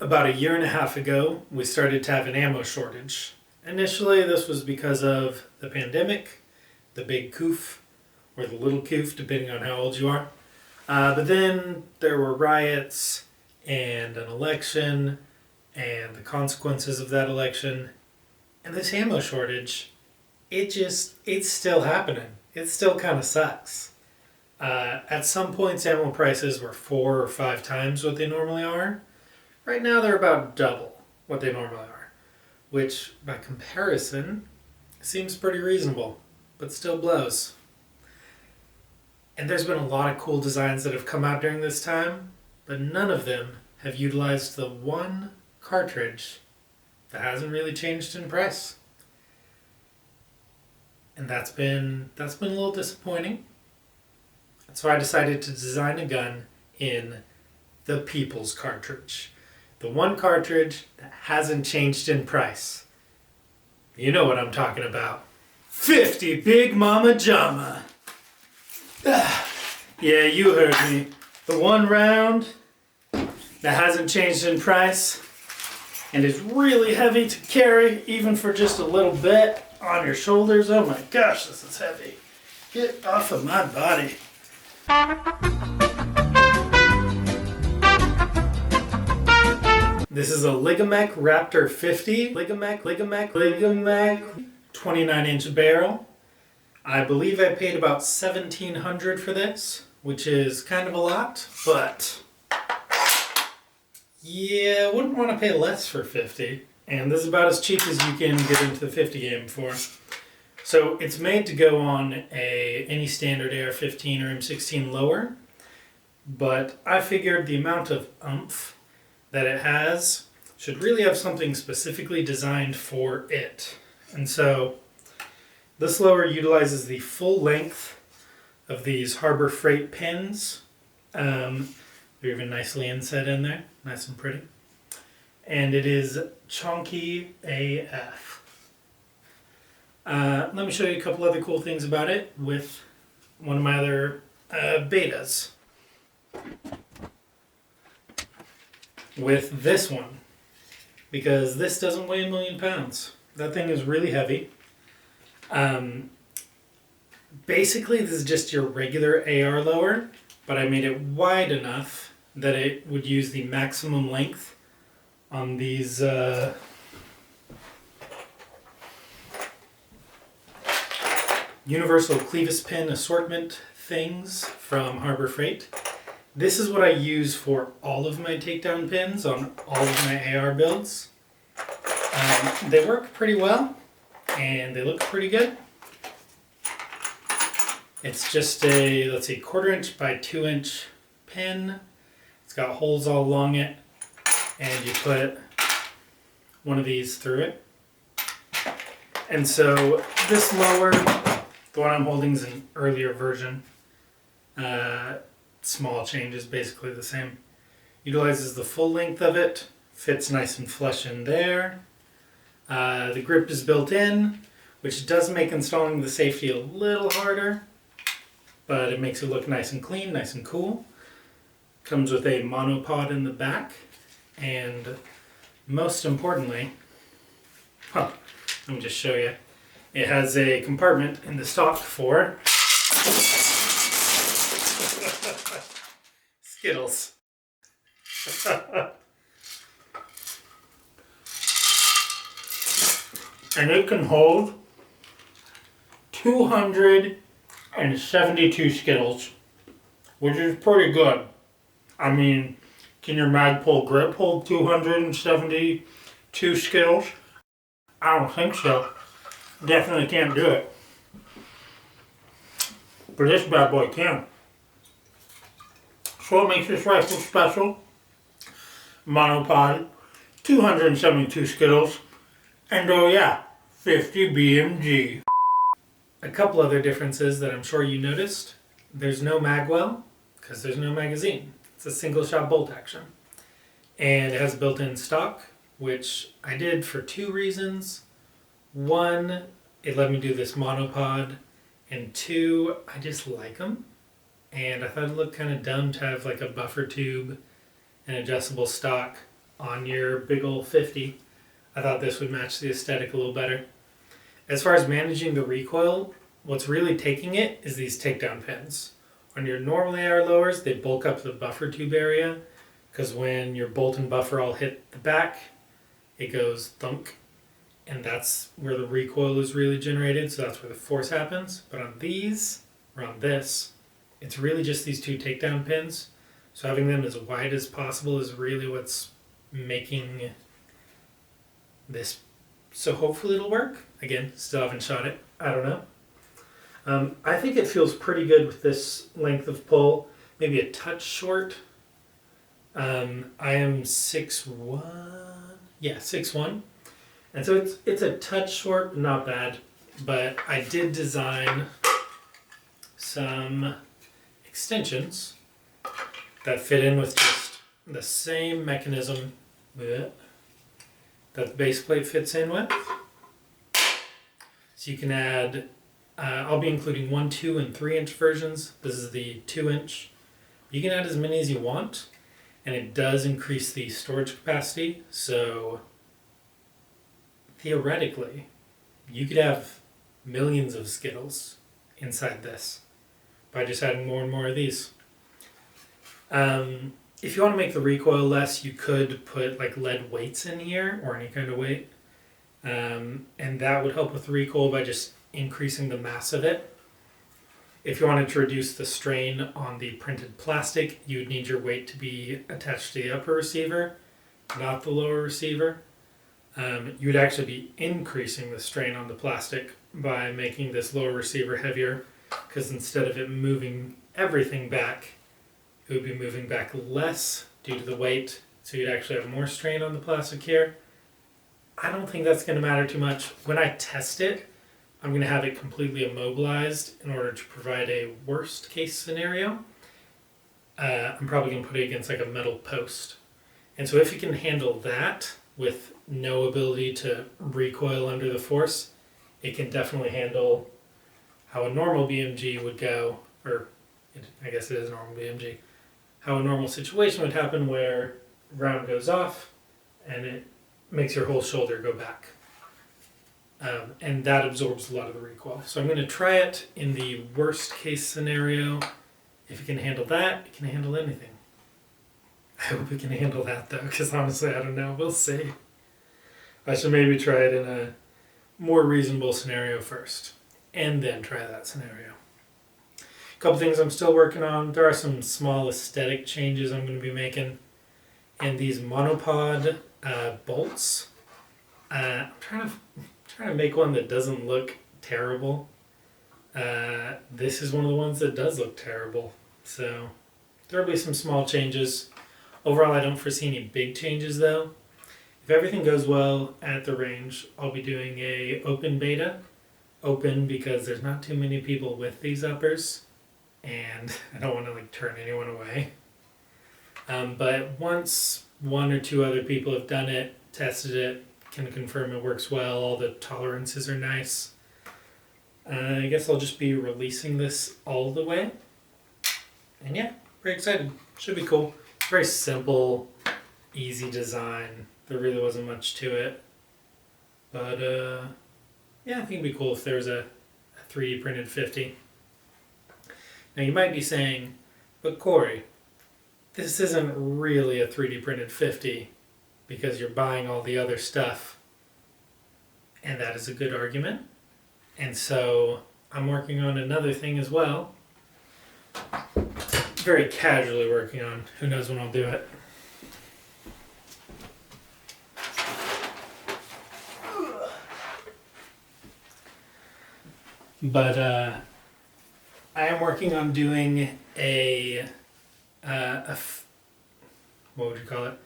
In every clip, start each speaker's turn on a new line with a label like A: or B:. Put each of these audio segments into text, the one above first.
A: About a year and a half ago, we started to have an ammo shortage. Initially, this was because of the pandemic, the big coof, or the little coof, depending on how old you are. But then there were riots and an election and the consequences of that election. And this ammo shortage, it's still happening. It still kind of sucks. At some points, ammo prices were 4 or 5 times what they normally are. Right now, they're about double what they normally are, which, by comparison, seems pretty reasonable, but still blows. And there's been a lot of cool designs that have come out during this time, but none of them have utilized the one cartridge that hasn't really changed in price. And that's been a little disappointing. So I decided to design a gun in the People's cartridge. The one cartridge that hasn't changed in price. You know what I'm talking about. 50 Big Mama Jama. Yeah, you heard me. The one round that hasn't changed in price and is really heavy to carry, even for just a little bit on your shoulders. Oh my gosh, this is heavy. Get off of my body. This is a Ligamec Raptor 50. Ligamec 29-inch barrel. I believe I paid about $1,700 for this, which is kind of a lot, but yeah, I wouldn't want to pay less for 50. And this is about as cheap as you can get into the 50 game for. So it's made to go on any standard AR-15 or M16 lower, but I figured the amount of oomph that it has should really have something specifically designed for it. And so this lower utilizes the full length of these Harbor Freight pins. They're even nicely inset in there, nice and pretty. And it is chunky AF. Let me show you a couple other cool things about it with one of my other betas. With this one, because this doesn't weigh 1,000,000 pounds. That thing is really heavy. Basically, this is just your regular AR lower, but I made it wide enough that it would use the maximum length on these universal clevis pin assortment things from Harbor Freight. This is what I use for all of my takedown pins on all of my AR builds. They work pretty well, and they look pretty good. It's just a, let's see, 1/4 inch by 2 inch pin. It's got holes all along it, and you put one of these through it. And so this lower, the one I'm holding is an earlier version. Small changes, basically the same. Utilizes the full length of it, fits nice and flush in there. The grip is built in, which does make installing the safety a little harder, but it makes it look nice and clean, nice and cool. Comes with a monopod in the back, and most importantly, let me just show you. It has a compartment in the stock for Skittles. And it can hold 272 Skittles, which is pretty good. I mean, can your Magpul grip hold 272 Skittles? I don't think so. Definitely can't do it. But this bad boy can. So what makes this rifle special? Monopod, 272 Skittles, and oh yeah, 50 BMG. A couple other differences that I'm sure you noticed. There's no magwell, because there's no magazine. It's a single shot bolt action. And it has built-in stock, which I did for 2 reasons. 1, it let me do this monopod, and 2, I just like them. And I thought it looked kind of dumb to have like a buffer tube and adjustable stock on your big old 50. I thought this would match the aesthetic a little better. As far as managing the recoil, what's really taking it is these takedown pins. On your normal AR lowers, they bulk up the buffer tube area, because when your bolt and buffer all hit the back, it goes thunk, and that's where the recoil is really generated, so that's where the force happens. But on these, or on this, it's really just these two takedown pins. So having them as wide as possible is really what's making this. So hopefully it'll work. Again, still haven't shot it. I don't know. I think it feels pretty good with this length of pull. Maybe a touch short. I am 6'1". Yeah, 6'1". And so it's a touch short, but not bad. But I did design some extensions that fit in with just the same mechanism that the base plate fits in with. So you can add, I'll be including 1, 2, and 3-inch versions. This is the 2-inch. You can add as many as you want, and it does increase the storage capacity. So theoretically, you could have millions of Skittles inside this by just adding more and more of these. If you want to make the recoil less, you could put like lead weights in here, or any kind of weight. And that would help with the recoil by just increasing the mass of it. If you wanted to reduce the strain on the printed plastic, you would need your weight to be attached to the upper receiver, not the lower receiver. You would actually be increasing the strain on the plastic by making this lower receiver heavier, because instead of it moving everything back, it would be moving back less due to the weight, so you'd actually have more strain on the plastic here. I don't think that's going to matter too much. When I test it, I'm going to have it completely immobilized in order to provide a worst case scenario. I'm probably going to put it against like a metal post. And so if you can handle that with no ability to recoil under the force, it can definitely handle how a normal BMG would go, or I guess it is a normal BMG, how a normal situation would happen where round goes off and it makes your whole shoulder go back. And that absorbs a lot of the recoil. So I'm going to try it in the worst case scenario. If it can handle that, it can handle anything. I hope it can handle that though, because honestly, I don't know. We'll see. I should maybe try it in a more reasonable scenario first, and then try that scenario. A couple things I'm still working on. There are some small aesthetic changes I'm going to be making. And these monopod bolts. I'm trying to make one that doesn't look terrible. This is one of the ones that does look terrible. So there will be some small changes. Overall, I don't foresee any big changes though. If everything goes well at the range, I'll be doing a open beta. Open because there's not too many people with these uppers, and I don't want to like turn anyone away. But once 1 or 2 other people have done it, tested it, can confirm it works well, all the tolerances are nice, I guess I'll just be releasing this all the way. And yeah, very excited. Should be cool. Very simple, easy design. There really wasn't much to it. But yeah, I think it'd be cool if there was a 3D printed 50. Now you might be saying, but Corey, this isn't really a 3D printed 50 because you're buying all the other stuff. And that is a good argument. And so I'm working on another thing as well. Very casually working on. Who knows when I'll do it. But I am working on doing what would you call it?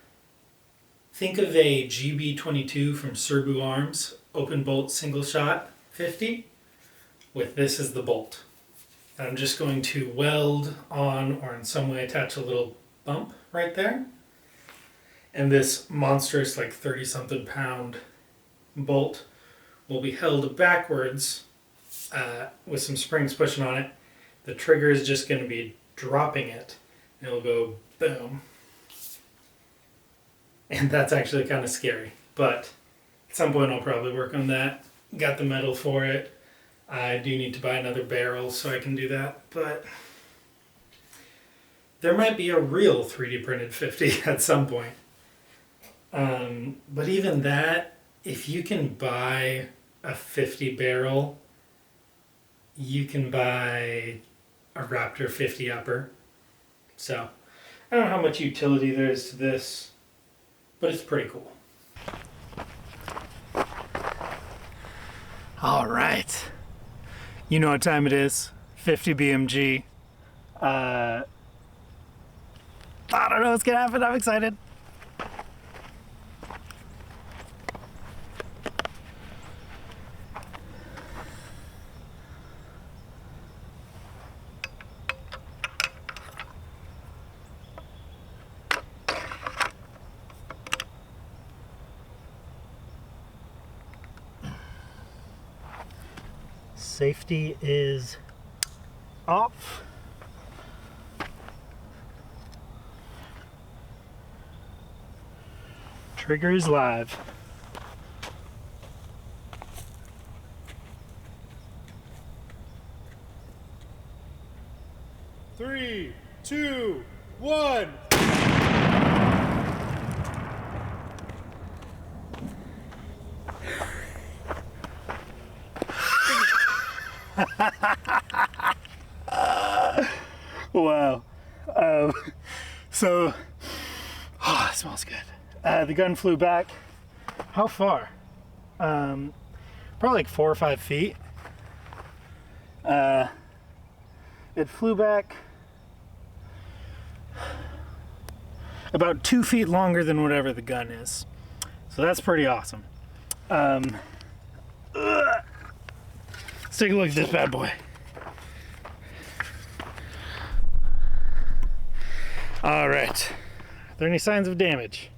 A: Think of a GB22 from Serbu Arms, open bolt single shot 50, with this as the bolt. I'm just going to weld on or in some way attach a little bump right there. And this monstrous like 30-something pound bolt will be held backwards with some springs pushing on it. The trigger is just going to be dropping it, and it'll go boom. And that's actually kind of scary. But at some point I'll probably work on that. Got the metal for it. I do need to buy another barrel so I can do that. But there might be a real 3D printed 50 at some point. But even that, if you can buy a 50 barrel, you can buy a Raptor 50 upper. So I don't know how much utility there is to this, but it's pretty cool. All right. You know what time it is. 50 BMG. I don't know what's gonna happen. I'm excited. Safety is off. Trigger is live. Three, two, one. Wow. So, oh, it smells good. The gun flew back. How far? Probably like 4 or 5 feet. It flew back about 2 feet longer than whatever the gun is. So that's pretty awesome. Let's take a look at this bad boy. All right. Are there any signs of damage?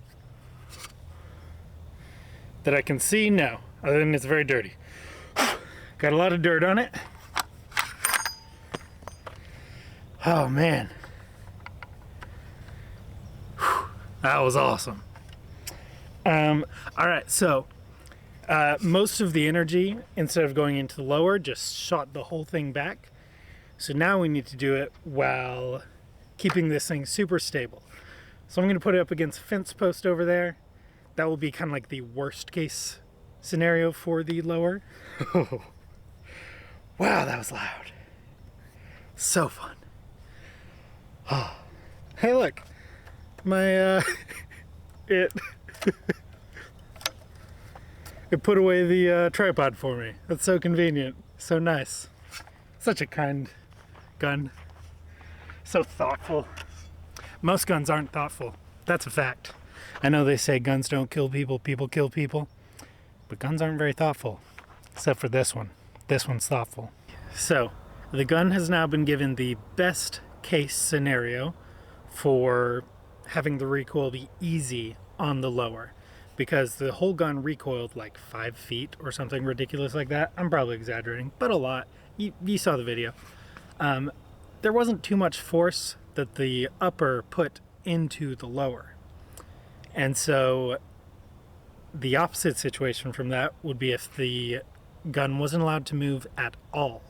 A: That I can see? No. Other than it's very dirty. Got a lot of dirt on it. Oh man. That was awesome. All right, so most of the energy, instead of going into the lower, just shot the whole thing back. So now we need to do it while keeping this thing super stable. So I'm going to put it up against a fence post over there. That will be kind of like the worst case scenario for the lower. Wow, that was loud. So fun. Oh. Hey, look. My, it put away the tripod for me. That's so convenient. So nice. Such a kind gun. So thoughtful. Most guns aren't thoughtful. That's a fact. I know they say guns don't kill people, people kill people. But guns aren't very thoughtful. Except for this one. This one's thoughtful. So, the gun has now been given the best case scenario for having the recoil be easy on the lower. Because the whole gun recoiled like 5 feet or something ridiculous like that. I'm probably exaggerating, but a lot. You saw the video. There wasn't too much force that the upper put into the lower. And so the opposite situation from that would be if the gun wasn't allowed to move at all,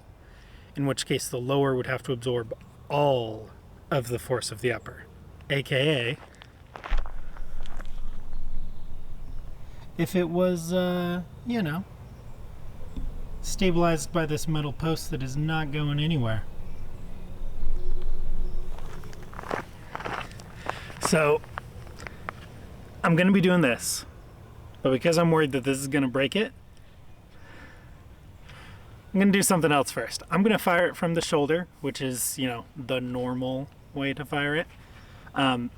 A: in which case the lower would have to absorb all of the force of the upper, aka if it was, you know, stabilized by this metal post that is not going anywhere. So I'm going to be doing this, but because I'm worried that this is going to break it, I'm going to do something else first. I'm going to fire it from the shoulder, which is, you know, the normal way to fire it.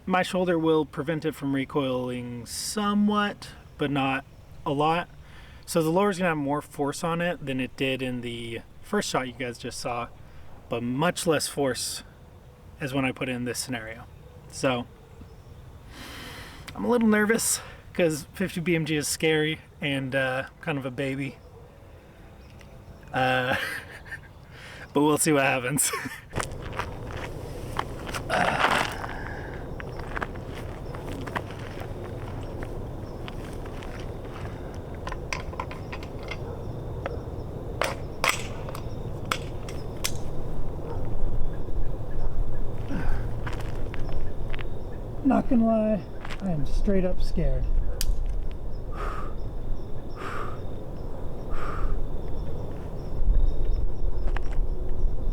A: My shoulder will prevent it from recoiling somewhat, but not a lot. So the lower's going to have more force on it than it did in the first shot you guys just saw, but much less force as when I put it in this scenario. So I'm a little nervous because 50 BMG is scary and kind of a baby. But we'll see what happens. Not gonna lie, I am straight up scared.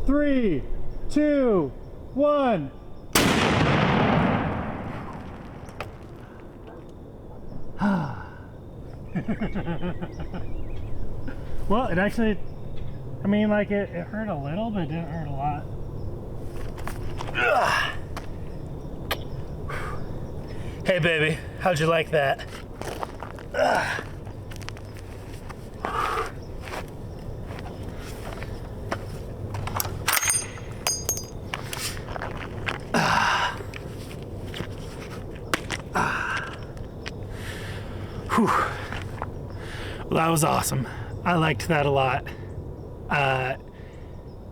A: Three, two, one. Well, it actually, I mean, like it hurt a little, but it didn't hurt a lot. Hey baby, how'd you like that? Whew. Well, that was awesome. I liked that a lot.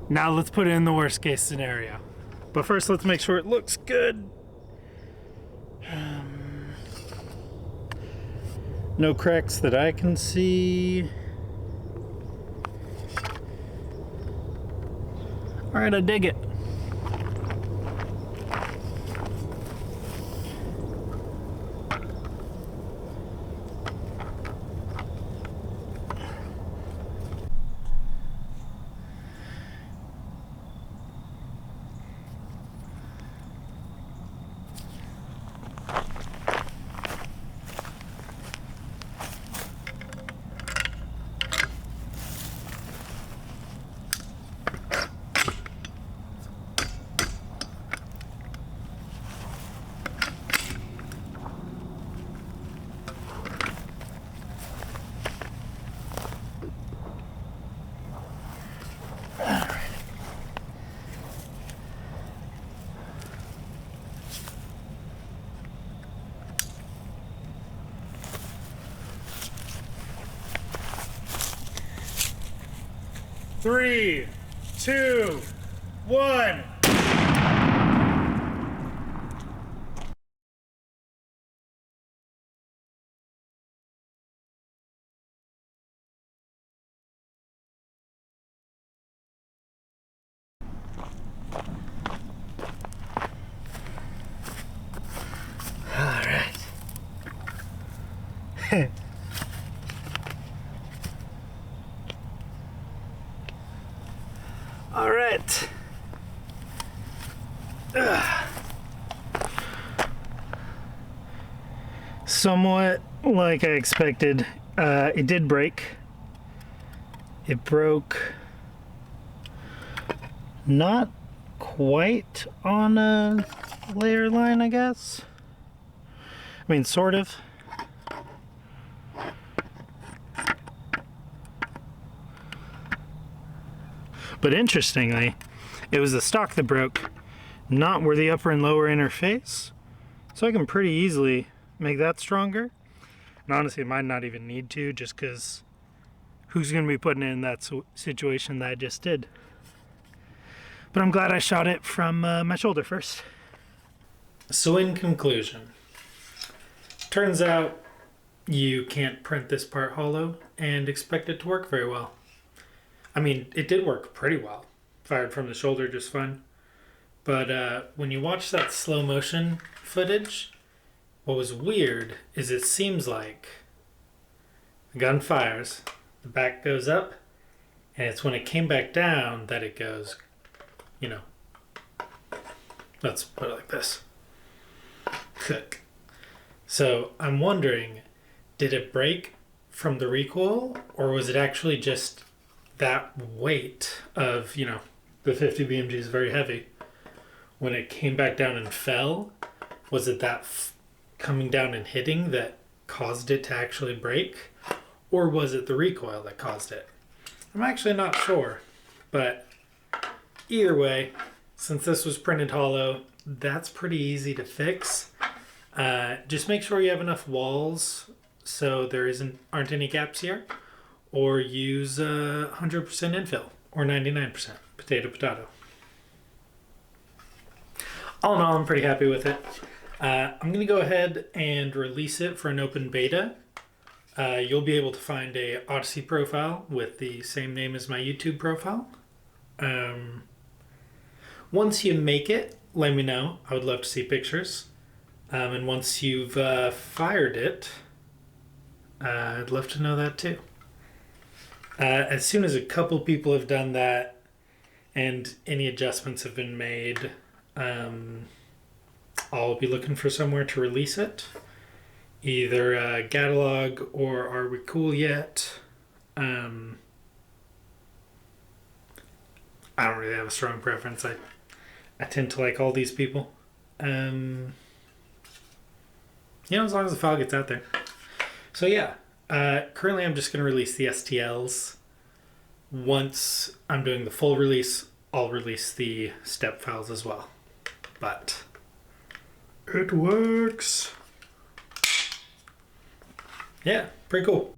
A: Now let's put it in the worst case scenario. But first, let's make sure it looks good. No cracks that I can see. All right, I dig it. Three, two, one. All right. All right. Somewhat like I expected, it did break. It broke not quite on a layer line, I guess. I mean, sort of. But interestingly, it was the stock that broke, not where the upper and lower interface. So I can pretty easily make that stronger. And honestly, it might not even need to, just because who's going to be putting it in that situation that I just did? But I'm glad I shot it from my shoulder first. So in conclusion, turns out you can't print this part hollow and expect it to work very well. I mean, it did work pretty well. Fired from the shoulder just fine. But when you watch that slow motion footage, what was weird is it seems like the gun fires, the back goes up, and it's when it came back down that it goes, you know, let's put it like this. Click. So I'm wondering, did it break from the recoil, or was it actually just that weight of, you know, the 50 BMG is very heavy. When it came back down and fell, was it that coming down and hitting that caused it to actually break? Or was it the recoil that caused it? I'm actually not sure. But either way, since this was printed hollow, that's pretty easy to fix. Just make sure you have enough walls so there aren't any gaps here. Or use 100% infill, or 99%, potato. All in all, I'm pretty happy with it. I'm going to go ahead and release it for an open beta. You'll be able to find a Odyssey profile with the same name as my YouTube profile. Once you make it, let me know. I would love to see pictures. And once you've fired it, I'd love to know that too. As soon as a couple people have done that and any adjustments have been made, I'll be looking for somewhere to release it. Either Gatalog or Are We Cool Yet? I don't really have a strong preference. I tend to like all these people. As long as the file gets out there. So yeah, currently I'm just going to release the STLs. Once I'm doing the full release, I'll release the step files as well. But it works. Yeah, pretty cool.